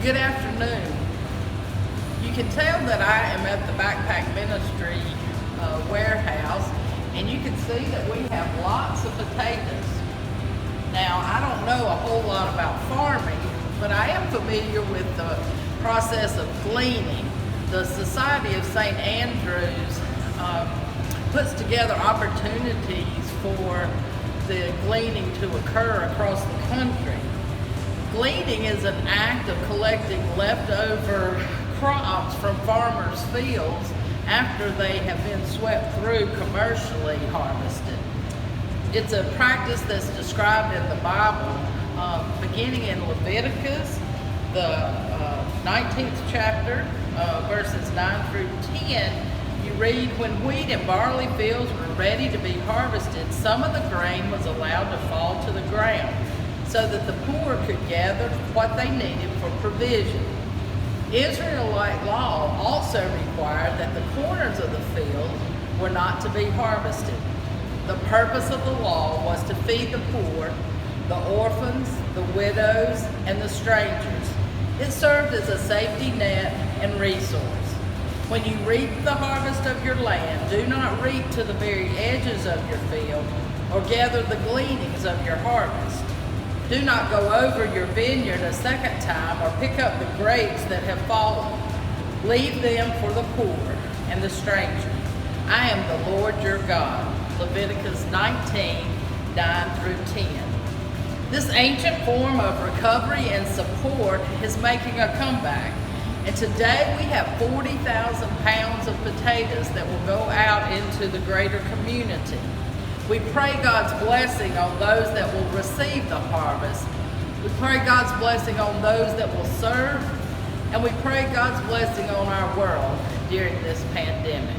Good afternoon. You can tell that I am at the Backpack Ministry warehouse, and you can see that we have lots of potatoes. Now, I don't know a whole lot about farming, but I am familiar with the process of gleaning. The Society of St. Andrews puts together opportunities for the gleaning to occur across the country. Gleaning is an act of collecting leftover crops from farmers' fields after they have been swept through commercially harvested. It's a practice that's described in the Bible, beginning in Leviticus, the 19th chapter, verses 9 through 10. You read, "When wheat and barley fields were ready to be harvested, some of the grain was allowed to fall to the ground, so that the poor could gather what they needed for provision. Israelite law also required that the corners of the field were not to be harvested. The purpose of the law was to feed the poor, the orphans, the widows, and the strangers. It served as a safety net and resource. When you reap the harvest of your land, do not reap to the very edges of your field or gather the gleanings of your harvest. Do not go over your vineyard a second time or pick up the grapes that have fallen. Leave them for the poor and the stranger. I am the Lord your God." Leviticus 19, 9 through 10. This ancient form of recovery and support is making a comeback. And today we have 40,000 pounds of potatoes that will go out into the greater community. We pray God's blessing on those that will receive the harvest. We pray God's blessing on those that will serve. And we pray God's blessing on our world during this pandemic.